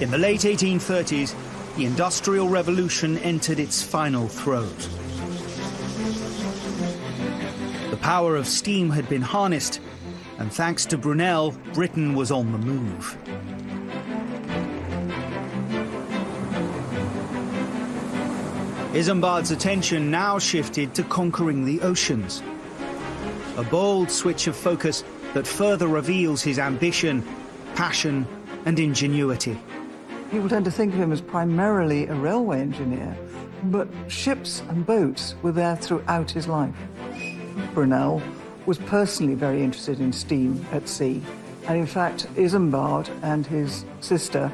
In the late 1830s, the Industrial Revolution entered its final throes. The power of steam had been harnessed, and thanks to Brunel, Britain was on the move. Isambard's attention now shifted to conquering the oceans. A bold switch of focus that further reveals his ambition, passion, and ingenuity. People tend to think of him as primarily a railway engineer, but ships and boats were there throughout his life. Brunel was personally very interested in steam at sea, and in fact, Isambard and his sister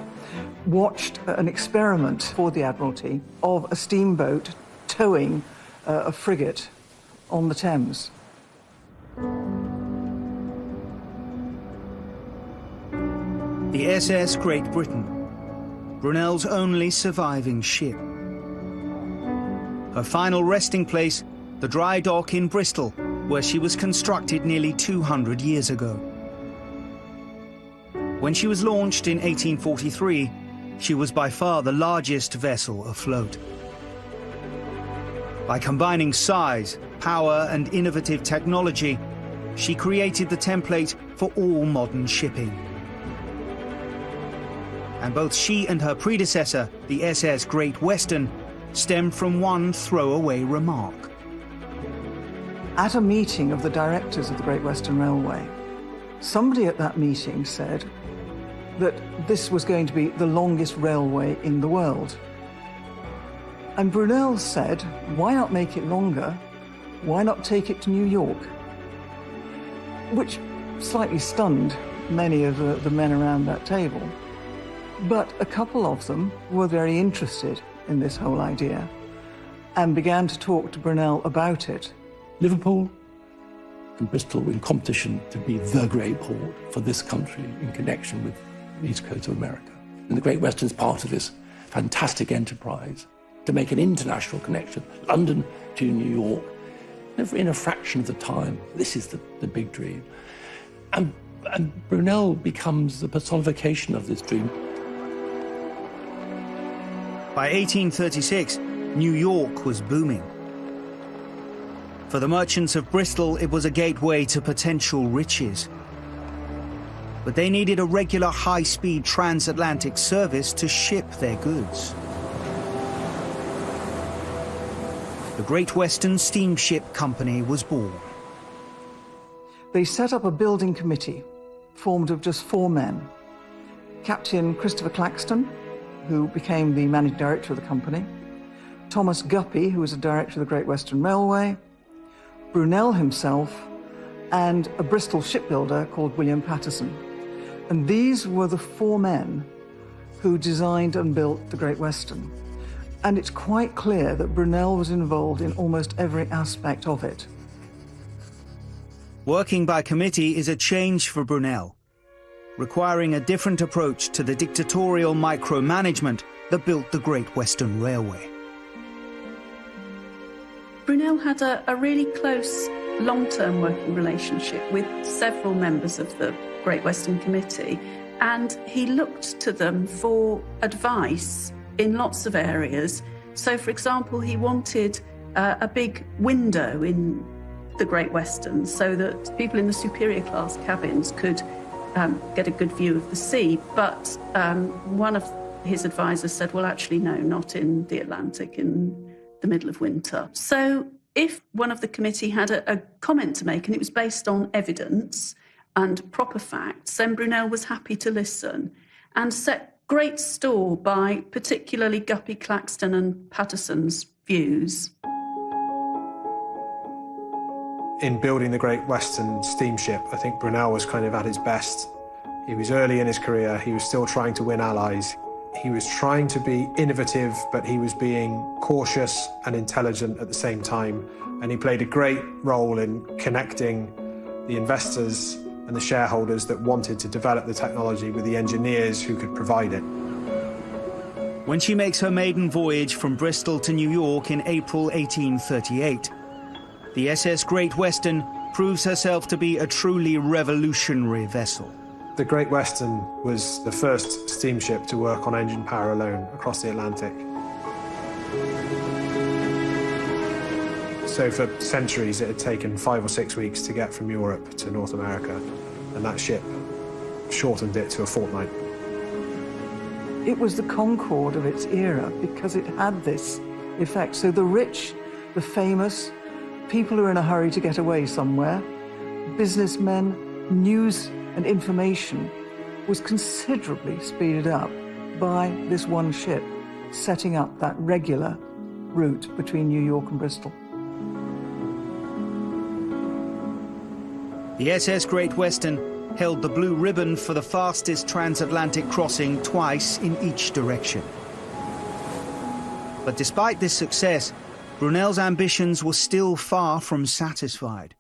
watched an experiment for the Admiralty of a steamboat towing a frigate on the Thames. The SS Great Britain, Brunel's only surviving ship. Her final resting place, the dry dock in Bristol, where she was constructed nearly 200 years ago. When she was launched in 1843, she was by far the largest vessel afloat. By combining size, power, and innovative technology, she created the template for all modern shipping. And both she and her predecessor, the SS Great Western, stemmed from one throwaway remark. At a meeting of the directors of the Great Western Railway, somebody at that meeting said that this was going to be the longest railway in the world. And Brunel said, why not make it longer? Why not take it to New York? Which slightly stunned many of the men around that table. But a couple of them were very interested in this whole idea and began to talk to Brunel about it. Liverpool and Bristol were in competition to be the great port for this country in connection with the east coast of America. And the Great Western's part of this fantastic enterprise to make an international connection, London to New York, in a fraction of the time. This is the big dream. And Brunel becomes the personification of this dream. By 1836, New York was booming. For the merchants of Bristol, it was a gateway to potential riches. But they needed a regular high-speed transatlantic service to ship their goods. The Great Western Steamship Company was born. They set up a building committee formed of just 4 men. Captain Christopher Claxton, who became the managing director of the company, Thomas Guppy, who was a director of the Great Western Railway, Brunel himself, and a Bristol shipbuilder called William Patterson. And these were the 4 men who designed and built the Great Western. And it's quite clear that Brunel was involved in almost every aspect of it. Working by committee is a change for Brunel, requiring a different approach to the dictatorial micromanagement that built the Great Western Railway. Brunel had a really close long-term working relationship with several members of the Great Western Committee, and he looked to them for advice in lots of areas. So, for example, he wanted a big window in the Great Western so that people in the superior class cabins could get a good view of the sea. But one of his advisors said, well, actually, no, not in the Atlantic, in the middle of winter. So if one of the committee had a comment to make, and it was based on evidence and proper facts, then Brunel was happy to listen and set great store by particularly Guppy, Claxton and Patterson's views. In building the Great Western steamship, I think Brunel was kind of at his best. He was early in his career, he was still trying to win allies. He was trying to be innovative, but he was being cautious and intelligent at the same time. And he played a great role in connecting the investors and the shareholders that wanted to develop the technology with the engineers who could provide it. When she makes her maiden voyage from Bristol to New York in April 1838, the SS Great Western proves herself to be a truly revolutionary vessel. The Great Western was the first steamship to work on engine power alone across the Atlantic. So for centuries it had taken 5 or 6 weeks to get from Europe to North America, and that ship shortened it to a fortnight. It was the Concorde of its era because it had this effect. So the rich, the famous, people who are in a hurry to get away somewhere, businessmen, news and information was considerably speeded up by this one ship setting up that regular route between New York and Bristol. The SS Great Western held the blue ribbon for the fastest transatlantic crossing twice in each direction. But despite this success, Brunel's ambitions were still far from satisfied.